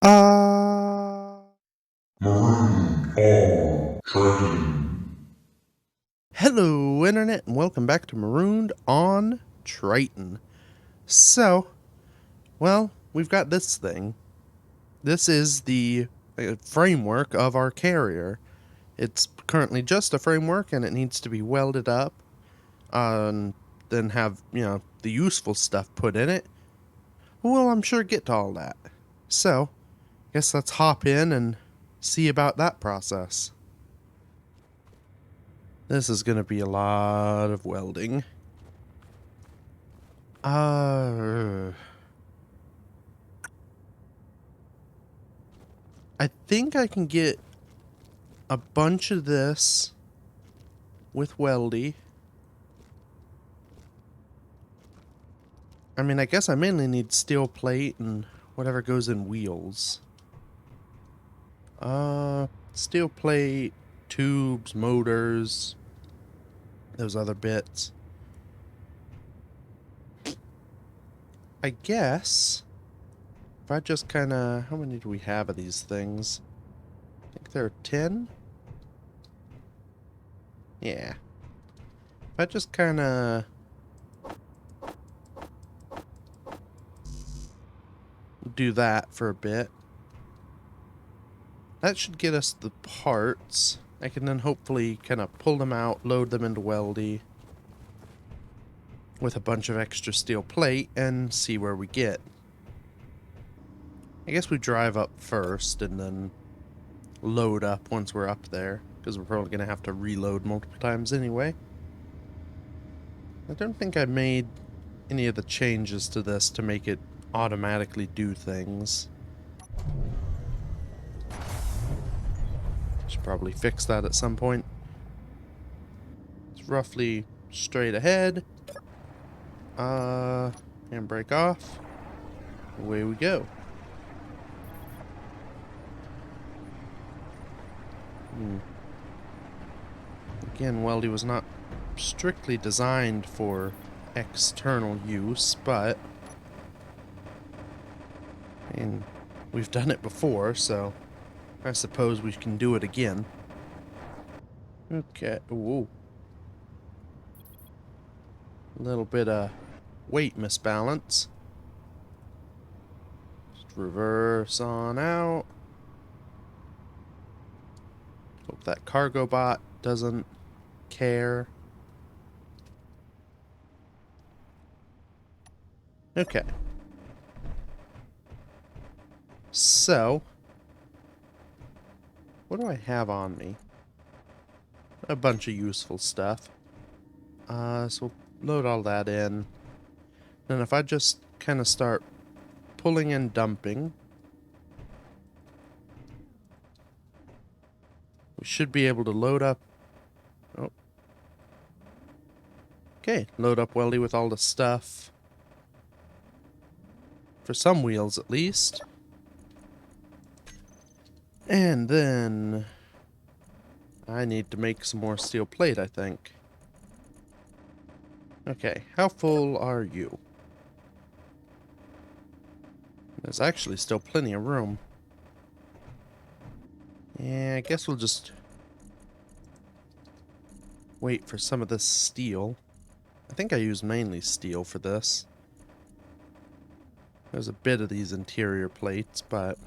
Uh, Marooned on Triton. Hello, Internet, and welcome back to Marooned on Triton. So, well, we've got this thing. This is the framework of our carrier. It's currently just a framework, and it needs to be welded up, and then have, the useful stuff put in it. Well, I'm sure get to all that. So, guess let's hop in and see about that process. This is going to be a lot of welding. I think I can get a bunch of this with weldy. I mean, I guess I mainly need steel plate and whatever goes in wheels. Steel plate, tubes, motors, those other bits. I guess if I just kind of... How many do we have of these things? I think there are 10? Yeah. If I just kind of do that for a bit, that should get us the parts. I can then hopefully kind of pull them out, load them into weldy with a bunch of extra steel plate and see where we get. I guess we drive up first and then load up once we're up there, because we're probably going to have to reload multiple times anyway. I don't think I made any of the changes to this to make it automatically do things. Should probably fix that at some point. It's roughly straight ahead. Handbrake off. Away we go. Again, weldy was not strictly designed for external use, but I mean, we've done it before, so I suppose we can do it again. Okay. Whoa. A little bit of weight misbalance. Just reverse on out. Hope that cargo bot doesn't care. Okay. So, what do I have on me? A bunch of useful stuff. So load all that in. And if I just kind of start pulling and dumping, we should be able to load up. Oh. Okay, load up weldy with all the stuff. For some wheels, at least. And then I need to make some more steel plate, I think. Okay, how full are you? There's actually still plenty of room. Yeah, I guess we'll just wait for some of this steel. I think I use mainly steel for this. There's a bit of these interior plates, but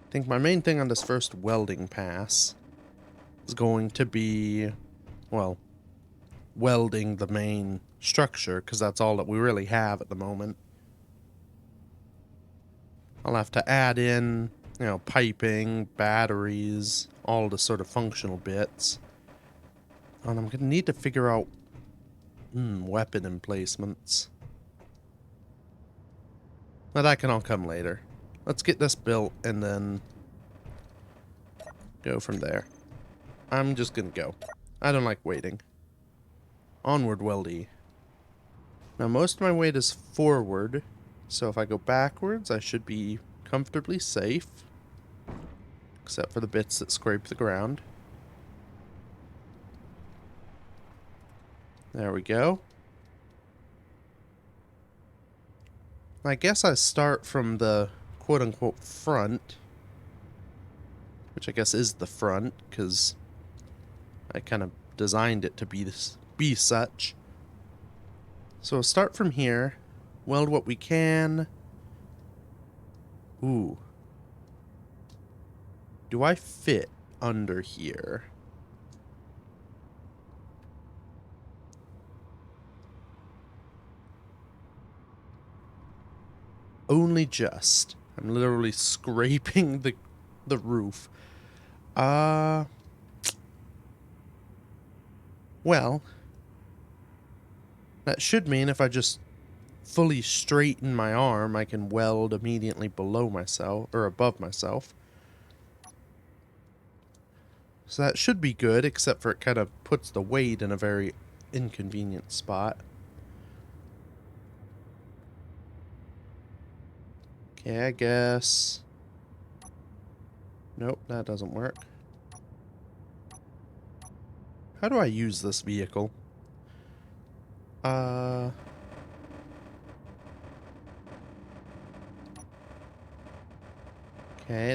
I think my main thing on this first welding pass is going to be, well, welding the main structure, because that's all that we really have at the moment. I'll have to add in, piping, batteries, all the sort of functional bits. And I'm going to need to figure out weapon emplacements. Now that can all come later. Let's get this built and then go from there. I'm just going to go. I don't like waiting. Onward, weldy. Now most of my weight is forward, so if I go backwards, I should be comfortably safe. Except for the bits that scrape the ground. There we go. I guess I start from the quote-unquote front, which I guess is the front, because I kind of designed it to be such. So we'll start from here, weld what we can. Ooh. Do I fit under here? Only just. I'm literally scraping the roof. Well, that should mean if I just fully straighten my arm, I can weld immediately below myself, or above myself. So that should be good, except for it kind of puts the weight in a very inconvenient spot. Okay, I guess. Nope, that doesn't work. How do I use this vehicle? Okay,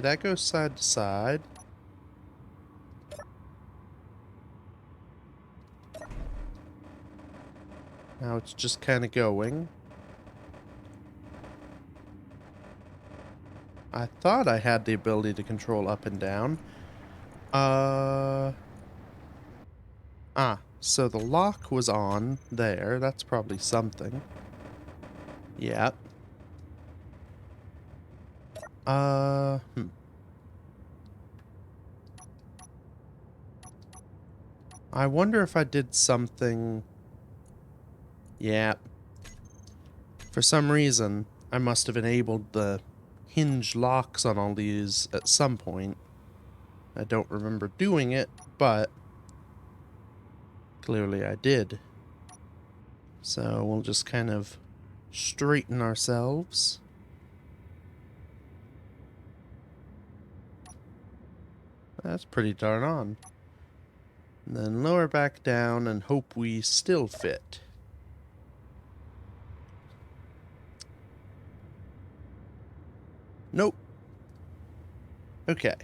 that goes side to side. Now it's just kind of going. I thought I had the ability to control up and down. So the lock was on there. That's probably something. Yep. I wonder if I did something. Yeah. For some reason, I must have enabled the hinge locks on all these at some point. I don't remember doing it, but clearly I did. So we'll just kind of straighten ourselves. That's pretty darn on. And then lower back down and hope we still fit. Nope. Okay.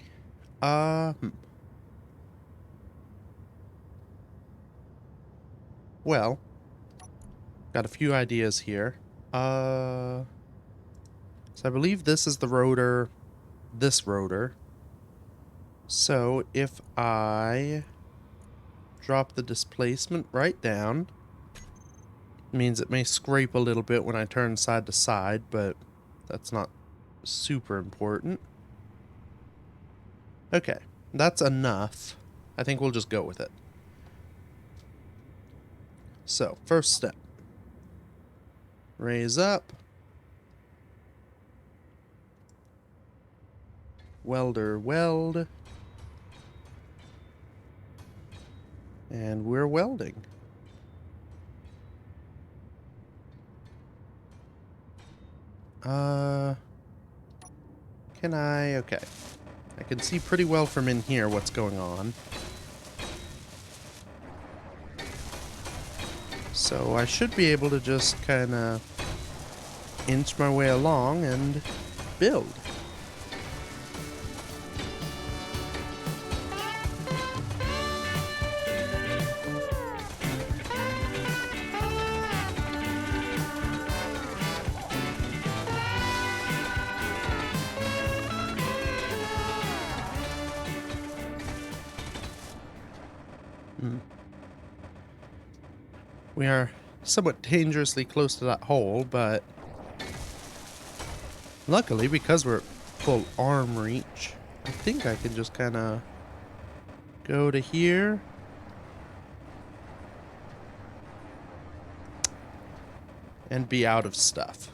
Well, got a few ideas here. So I believe this is the rotor, this rotor. So if I drop the displacement right down, means it may scrape a little bit when I turn side to side, but that's not super important. Okay, that's enough. I think we'll just go with it. So, first step. Raise up. Welder weld. And we're welding. Can I? Okay. I can see pretty well from in here what's going on. So I should be able to just kind of inch my way along and build. We are somewhat dangerously close to that hole, but luckily, because we're full arm reach, I think I can just kind of go to here. And be out of stuff.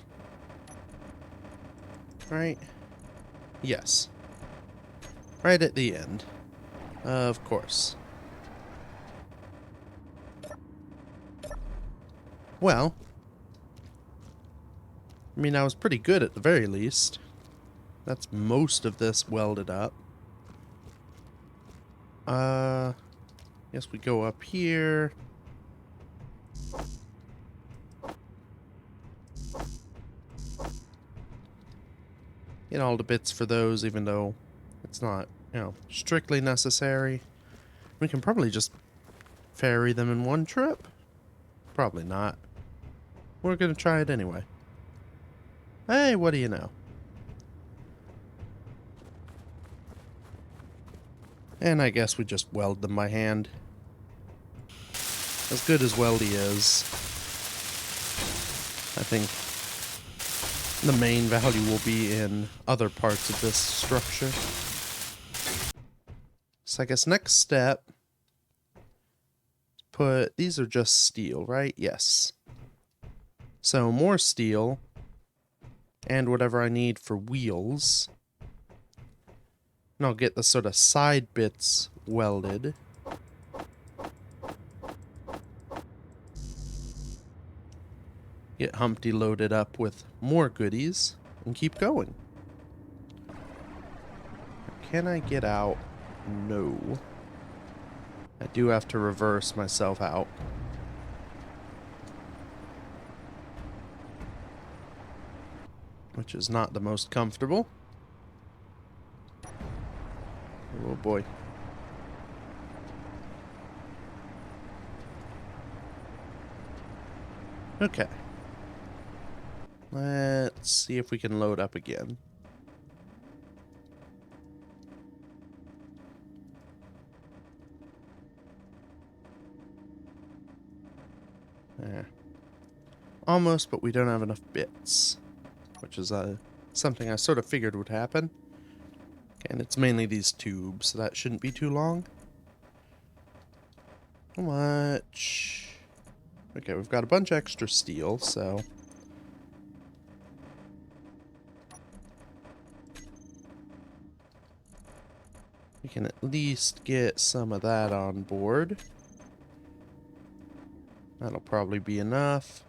Right? Yes. Right at the end. Of course. Well, I mean, I was pretty good at the very least. That's most of this welded up. Guess we go up here. get all the bits for those, even though it's not, strictly necessary. We can probably just ferry them in one trip. Probably not. We're gonna try it anyway. Hey, what do you know? And I guess we just weld them by hand. As good as Weldy is, I think the main value will be in other parts of this structure. So I guess next step, these are just steel, right? Yes. So more steel, and whatever I need for wheels. And I'll get the sort of side bits welded. Get Humpty loaded up with more goodies, and keep going. Can I get out? No. I do have to reverse myself out. Which is not the most comfortable. Oh boy. Okay. Let's see if we can load up again. There. Almost, but we don't have enough bits. Which is something I sort of figured would happen. And it's mainly these tubes, so that shouldn't be too long. How much? Okay, we've got a bunch of extra steel, so... we can at least get some of that on board. That'll probably be enough.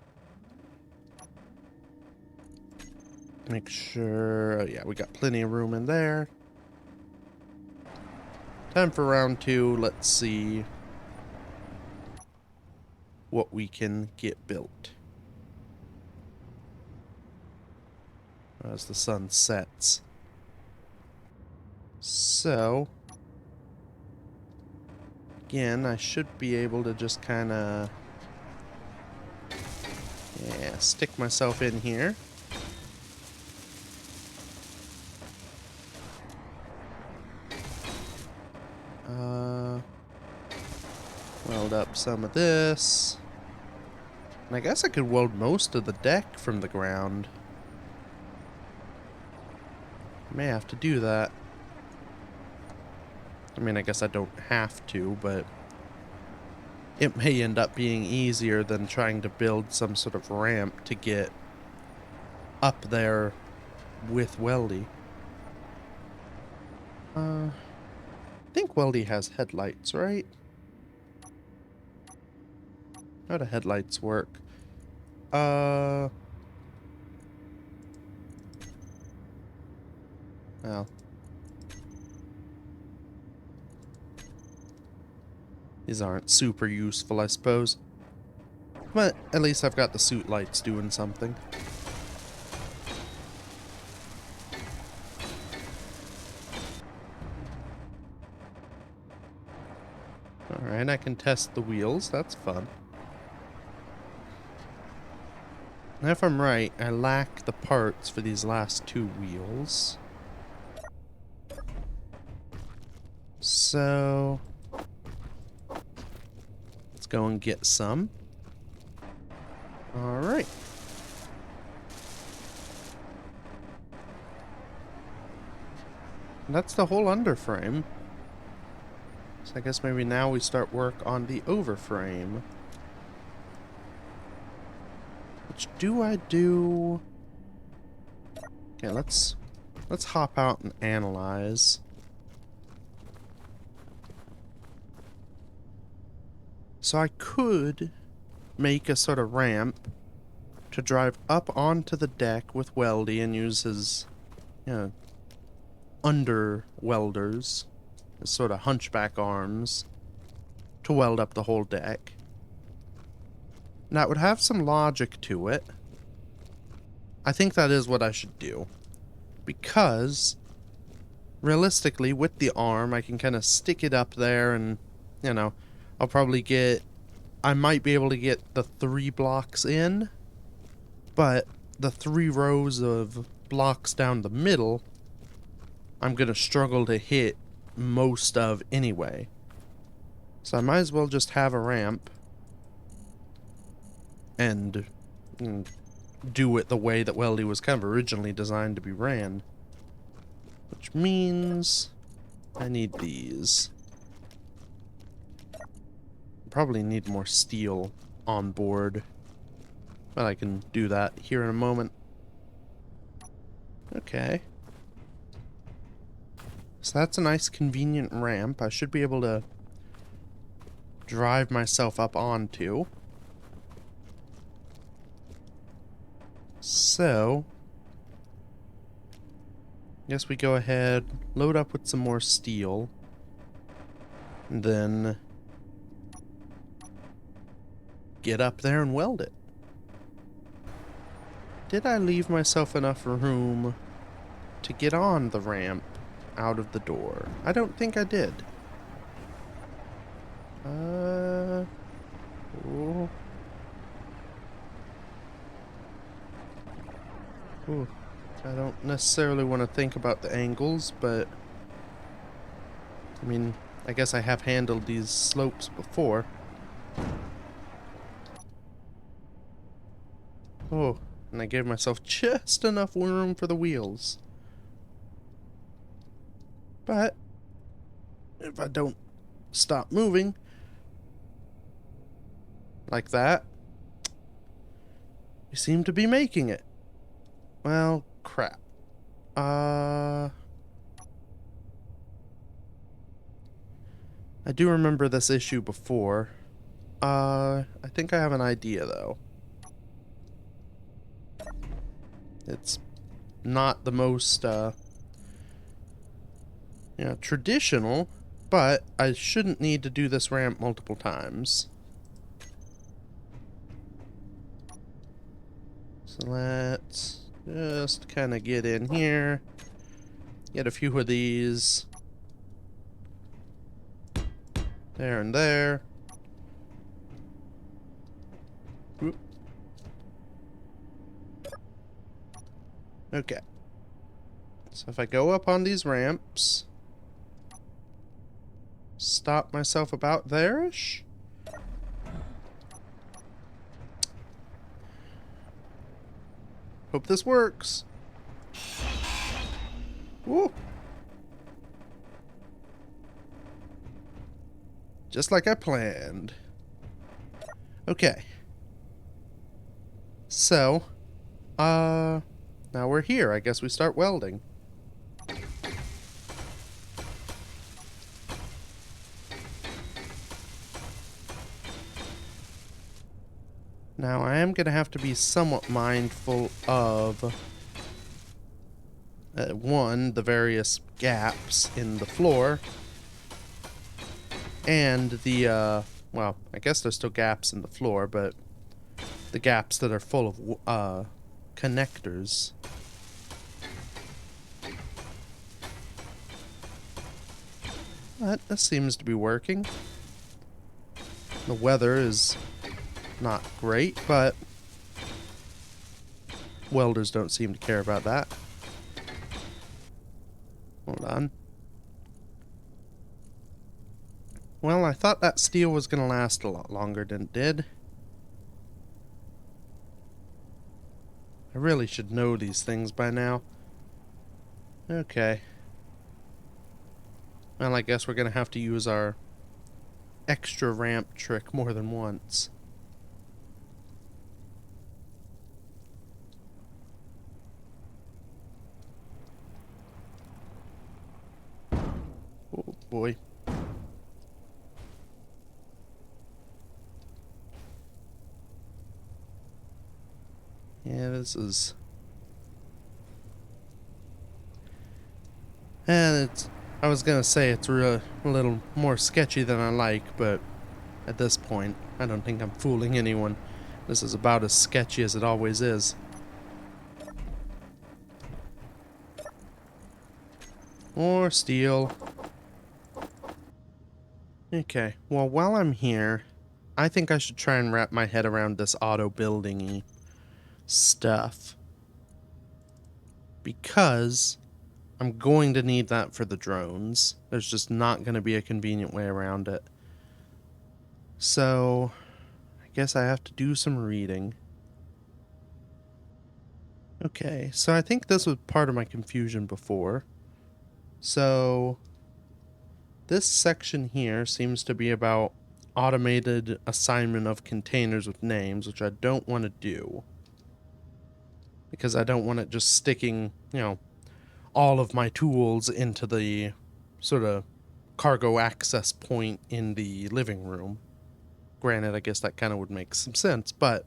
Make sure... oh yeah, we got plenty of room in there. Time for round 2. Let's see what we can get built as the sun sets. So, again, I should be able to just kind of, yeah, stick myself in here. Weld up some of this. And I guess I could weld most of the deck from the ground. May have to do that. I mean, I guess I don't have to, but it may end up being easier than trying to build some sort of ramp to get up there with Weldy. I think Weldy has headlights, right? How do headlights work? Well. These aren't super useful, I suppose. But at least I've got the suit lights doing something. Alright, I can test the wheels. That's fun. Now, if I'm right, I lack the parts for these last 2 wheels. So... let's go and get some. Alright. That's the whole underframe. So I guess maybe now we start work on the overframe. Which do I do? Okay, let's hop out and analyze. So I could make a sort of ramp to drive up onto the deck with Weldy and use his, under welders, his sort of hunchback arms, to weld up the whole deck. Now, it would have some logic to it. I think that is what I should do. Because, realistically, with the arm, I can kind of stick it up there and, you know, I'll probably get... I might be able to get the 3 blocks in, but the 3 rows of blocks down the middle, I'm going to struggle to hit most of anyway. So I might as well just have a ramp and do it the way that Welding was kind of originally designed to be ran. Which means I need these. Probably need more steel on board, but I can do that here in a moment. Okay. So that's a nice convenient ramp I should be able to drive myself up onto. So, guess we go ahead, load up with some more steel, and then get up there and weld it. Did I leave myself enough room to get on the ramp out of the door? I don't think I did. Oh. Ooh. I don't necessarily want to think about the angles, but I mean, I guess I have handled these slopes before. Oh, and I gave myself just enough room for the wheels. But if I don't stop moving like that, we seem to be making it. Well, crap. I do remember this issue before. I think I have an idea, though. It's not the most, traditional, but I shouldn't need to do this ramp multiple times. So let's just kind of get in here, get a few of these, there and there. Whoop. Okay. So if I go up on these ramps, stop myself about there-ish. Hope this works. Woo! Just like I planned. Okay. So, now we're here. I guess we start welding. Now, I am going to have to be somewhat mindful of, one, the various gaps in the floor, and the, well, I guess there's still gaps in the floor, but the gaps that are full of, connectors. But this seems to be working. The weather is not great, but welders don't seem to care about that. Hold on. Well, I thought that steel was going to last a lot longer than it did. I really should know these things by now. Okay. Well, I guess we're going to have to use our extra ramp trick more than once. Oh boy. Yeah, this is... And it's... I was gonna say it's a little more sketchy than I like, but at this point, I don't think I'm fooling anyone. This is about as sketchy as it always is. Or steel. Okay, well, while I'm here, I think I should try and wrap my head around this auto-building-y stuff. Because I'm going to need that for the drones. There's just not going to be a convenient way around it. So, I guess I have to do some reading. Okay, so I think this was part of my confusion before. So, this section here seems to be about automated assignment of containers with names, which I don't want to do. Because I don't want it just sticking, all of my tools into the sort of cargo access point in the living room. Granted, I guess that kind of would make some sense, but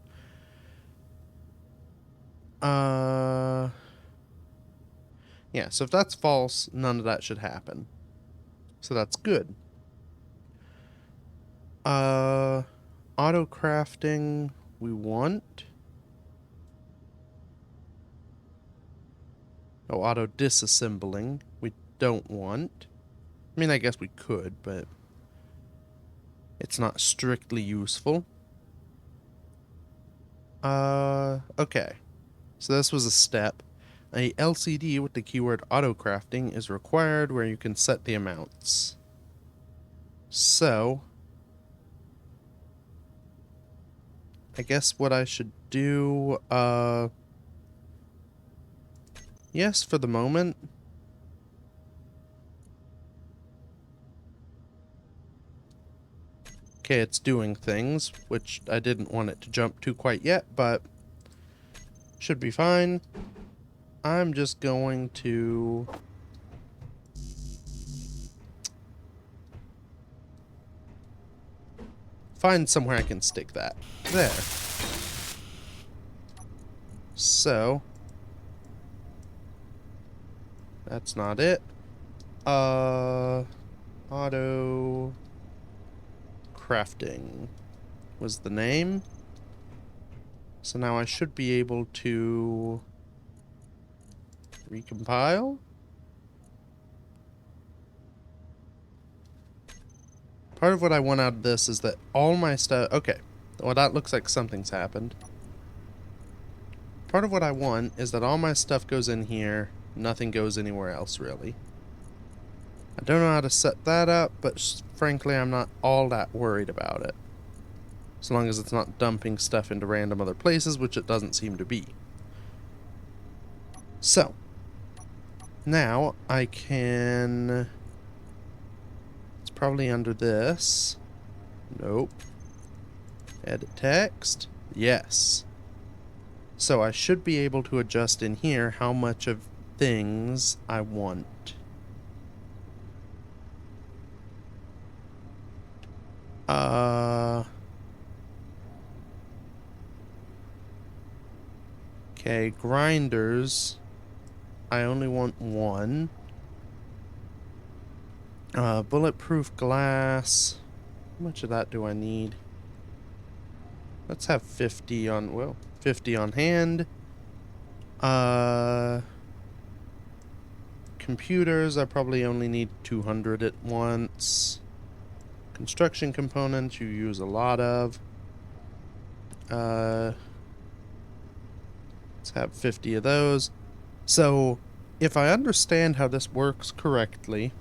yeah, so if that's false, none of that should happen. So that's good. Auto crafting we want. Oh, auto disassembling we don't want. I mean, I guess we could, but it's not strictly useful. Okay. So this was a step. A LCD with the keyword auto crafting is required where you can set the amounts. So, I guess what I should do, yes, for the moment. Okay, it's doing things, which I didn't want it to jump to quite yet, but should be fine. I'm just going to find somewhere I can stick that. There. So, that's not it. Auto crafting was the name. So now I should be able to recompile. Part of what I want out of this is that all my stuff... Okay, well, that looks like something's happened. Part of what I want is that all my stuff goes in here, nothing goes anywhere else, really. I don't know how to set that up, but frankly, I'm not all that worried about it. As long as it's not dumping stuff into random other places, which it doesn't seem to be. So, now I can... It's probably under this. Nope. Edit text. Yes. So I should be able to adjust in here how much of things I want. Okay, grinders. I only want one. Bulletproof glass. How much of that do I need? Let's have 50 on, well, 50 on hand. Computers, I probably only need 200 at once. Construction components, you use a lot of. Let's have 50 of those. So, if I understand how this works correctly,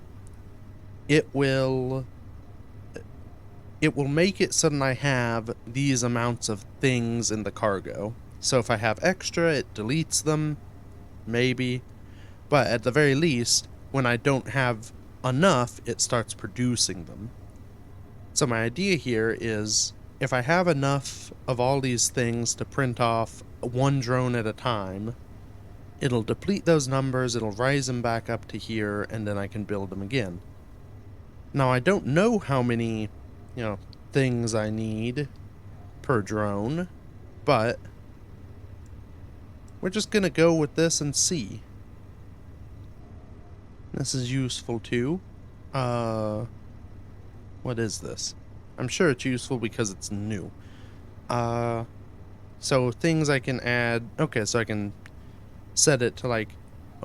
it will make it so that I have these amounts of things in the cargo. So if I have extra, it deletes them, maybe. But at the very least, when I don't have enough, it starts producing them. So my idea here is, if I have enough of all these things to print off one drone at a time, it'll deplete those numbers, it'll rise them back up to here, and then I can build them again. Now, I don't know how many, things I need per drone, but we're just gonna go with this and see. This is useful too. What is this? I'm sure it's useful because it's new. So things I can add. Okay, so I can set it to like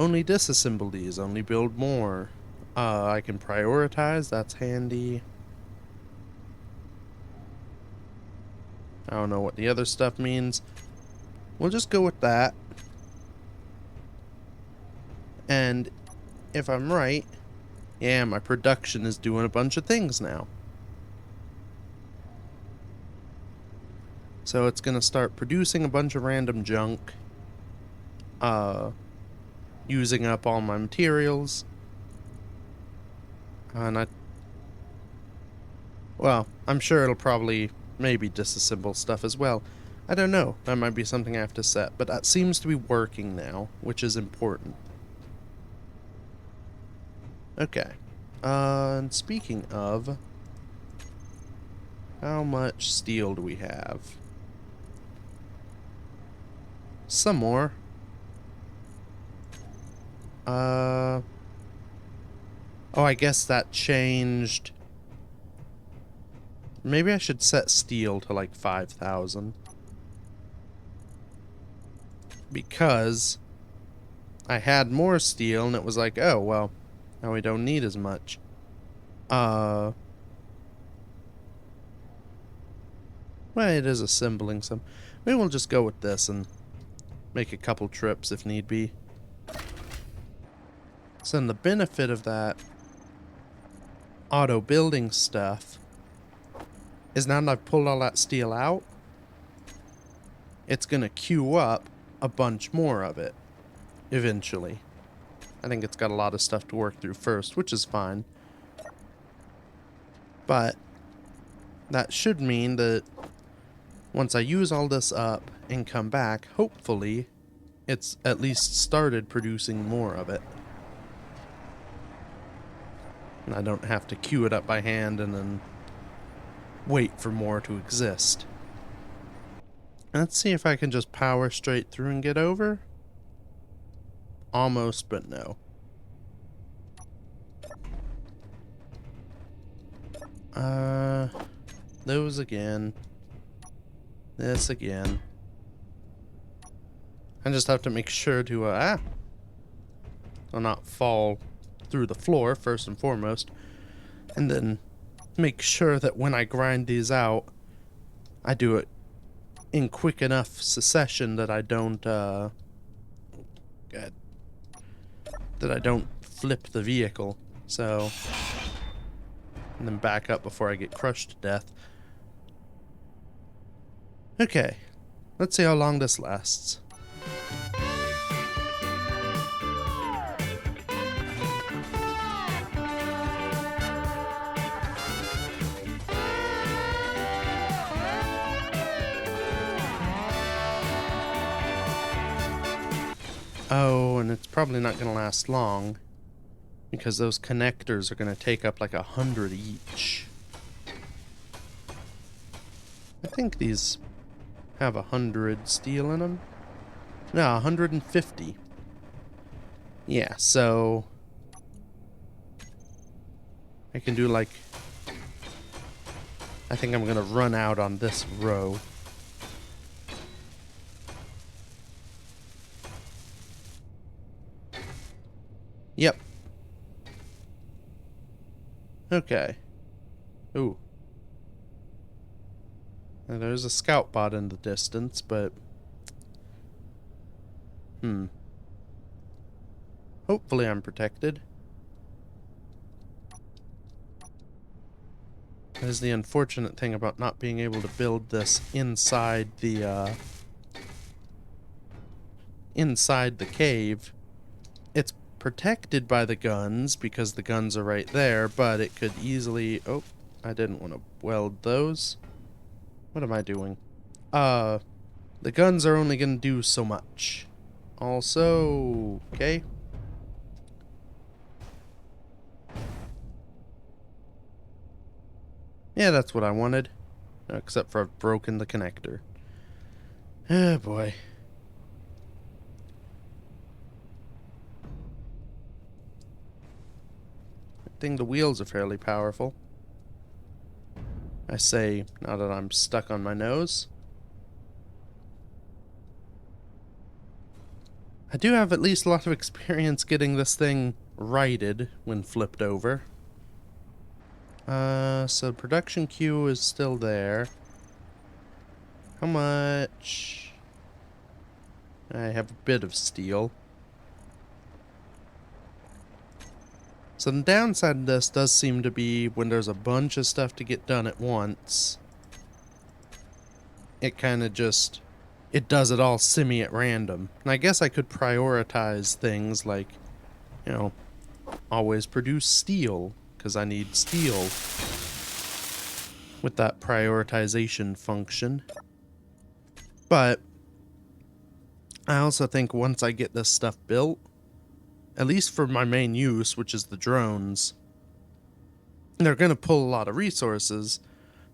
Only disassemble these, only build more. I can prioritize, that's handy. I don't know what the other stuff means. We'll just go with that. And if I'm right, yeah, my production is doing a bunch of things now. So it's gonna start producing a bunch of random junk. Using up all my materials. And well, I'm sure it'll probably maybe disassemble stuff as well. I don't know. That might be something I have to set, but that seems to be working now, which is important. Okay. And speaking of, how much steel do we have? Some more. Oh, I guess that changed. Maybe I should set steel to like 5,000. Because I had more steel and it was like, oh, well, now we don't need as much. Well, it is assembling some. Maybe we'll just go with this and make a couple trips if need be. So then the benefit of that auto building stuff is now that I've pulled all that steel out, it's gonna queue up a bunch more of it eventually. I think it's got a lot of stuff to work through first, which is fine. But that should mean that once I use all this up and come back, hopefully it's at least started producing more of it. And I don't have to queue it up by hand and then wait for more to exist. Let's see if I can just power straight through and get over. Almost, but no. Those again. This again. I just have to make sure to, will not fall through the floor, first and foremost. And then make sure that when I grind these out, I do it in quick enough succession that I don't, that I don't flip the vehicle. So, and then back up before I get crushed to death. Okay, let's see how long this lasts. Oh, and it's probably not going to last long because those connectors are going to take up like 100 each. I think these have 100 steel in them. No, 150. Yeah, so I can do like, I think I'm going to run out on this row. Yep. Okay. Ooh. Now, there's a scout bot in the distance, but... Hopefully I'm protected. That is the unfortunate thing about not being able to build this inside the, inside the cave. It's protected by the guns because the guns are right there, but it could easily... Oh, I didn't want to weld those. What am I doing? The guns are only going to do so much. Also, okay. Yeah, that's what I wanted. Except for I've broken the connector. Oh boy. I think the wheels are fairly powerful. I say, now that I'm stuck on my nose. I do have at least a lot of experience getting this thing righted when flipped over. So production queue is still there. How much? I have a bit of steel. So the downside of this does seem to be when there's a bunch of stuff to get done at once, it kind of just, it does it all semi at random. And I guess I could prioritize things like, you know, always produce steel, because I need steel with that prioritization function. But I also think once I get this stuff built, at least for my main use, which is the drones, they're going to pull a lot of resources,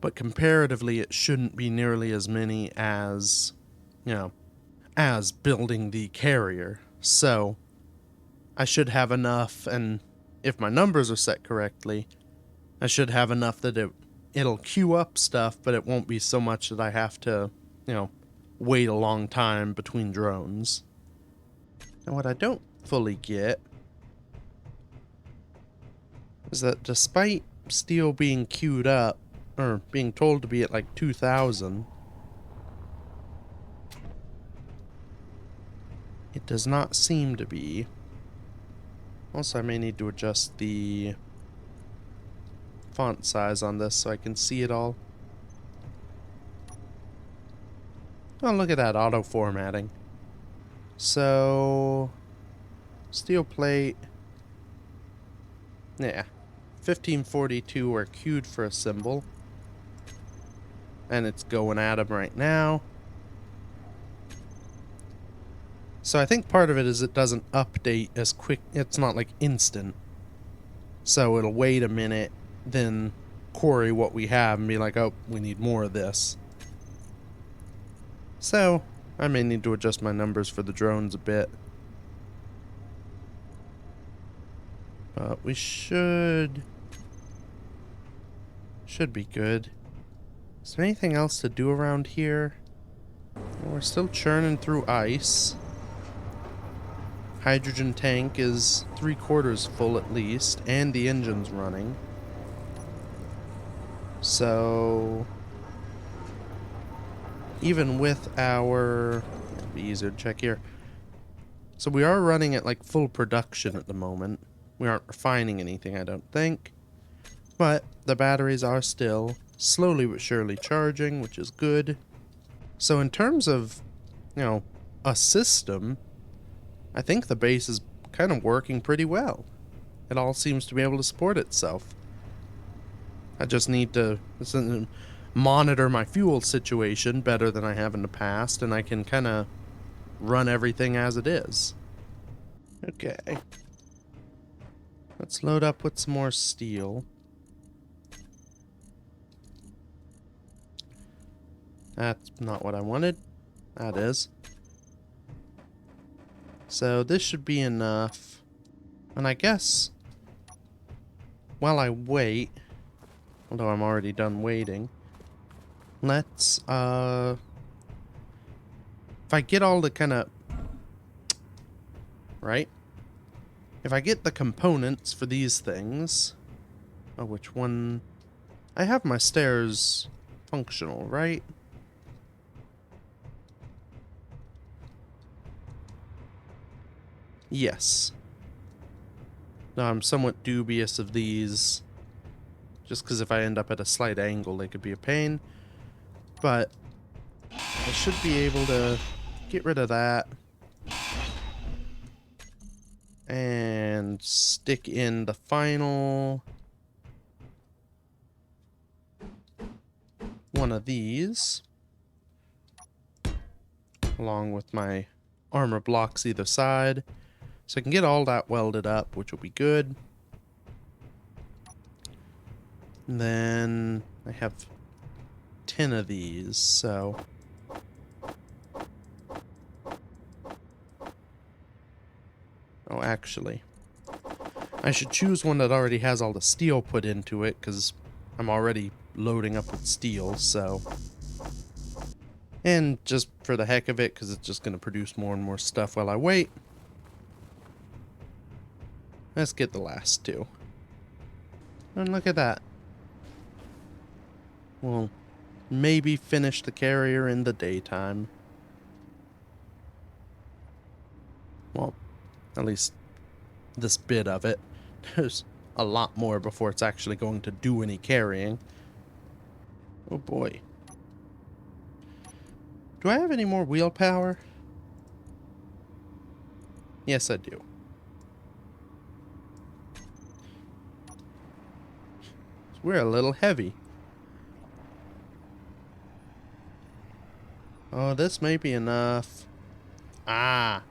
but comparatively it shouldn't be nearly as many as, you know, as building the carrier. So I should have enough, and if my numbers are set correctly, I should have enough that it'll queue up stuff, but it won't be so much that I have to, you know, wait a long time between drones. And what I don't fully get is that despite steel being queued up, or being told to be at like 2,000, it does not seem to be. Also, I may need to adjust the font size on this so I can see it all. Oh, look at that auto formatting. So, steel plate. Yeah. 1542 are queued for a symbol. And it's going at them right now. So I think part of it is it doesn't update as quick. It's not like instant. So it'll wait a minute, then query what we have and be like, oh, we need more of this. So I may need to adjust my numbers for the drones a bit. But we should be good. Is there anything else to do around here? We're still churning through ice. Hydrogen tank is 3/4 full at least, and the engine's running. So even with our, it'll be easier to check here. So we are running at like full production at the moment. We aren't refining anything, I don't think. But the batteries are still slowly but surely charging, which is good. So in terms of, you know, a system, I think the base is kind of working pretty well. It all seems to be able to support itself. I just need to monitor my fuel situation better than I have in the past, and I can kind of run everything as it is. Okay. Let's load up with some more steel. That's not what I wanted. That is. So this should be enough. And I guess while I wait, although I'm already done waiting, let's if I get all the kind of right, if I get the components for these things, oh, which one? I have my stairs functional, right? Yes. Now I'm somewhat dubious of these, just because if I end up at a slight angle, they could be a pain. But I should be able to get rid of that and stick in the final one of these, along with my armor blocks either side. So I can get all that welded up, which will be good. And then I have 10 of these, so oh, actually, I should choose one that already has all the steel put into it, because I'm already loading up with steel, so. And just for the heck of it, because it's just going to produce more and more stuff while I wait. Let's get the last two. And look at that. We'll maybe finish the carrier in the daytime. Well, at least this bit of it. There's a lot more before it's actually going to do any carrying. Oh boy. Do I have any more wheel power? Yes, I do. We're a little heavy. Oh, this may be enough. Ah!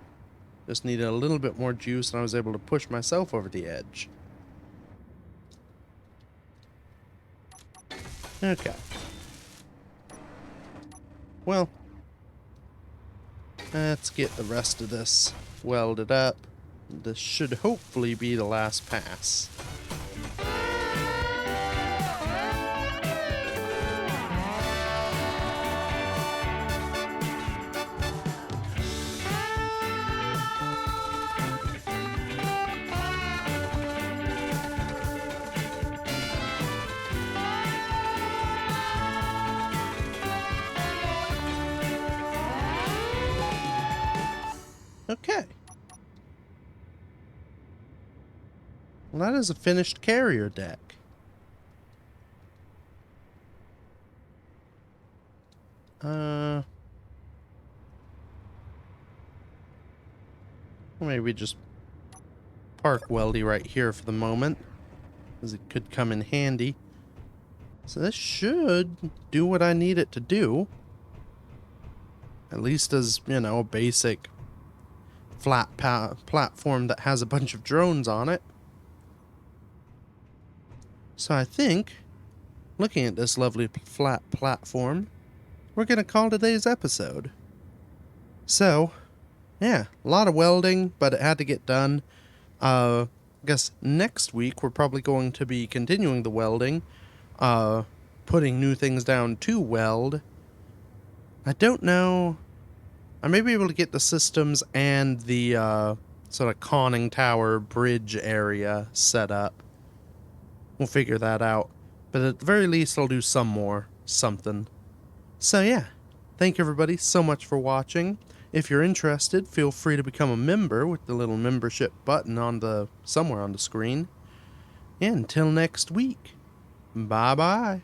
Just needed a little bit more juice and I was able to push myself over the edge. Okay. Well, let's get the rest of this welded up. This should hopefully be the last pass. Okay. Well, that is a finished carrier deck. Maybe just park Weldy right here for the moment, as it could come in handy. So this should do what I need it to do. At least as, you know, a basic flat platform that has a bunch of drones on it. So I think, looking at this lovely flat platform, we're going to call today's episode. So, yeah, a lot of welding, but it had to get done. I guess next week we're probably going to be continuing the welding, putting new things down to weld. I don't know. I may be able to get the systems and the sort of conning tower bridge area set up. We'll figure that out. But at the very least, I'll do something. So yeah, thank you everybody so much for watching. If you're interested, feel free to become a member with the little membership button on somewhere on the screen. And until next week, bye-bye.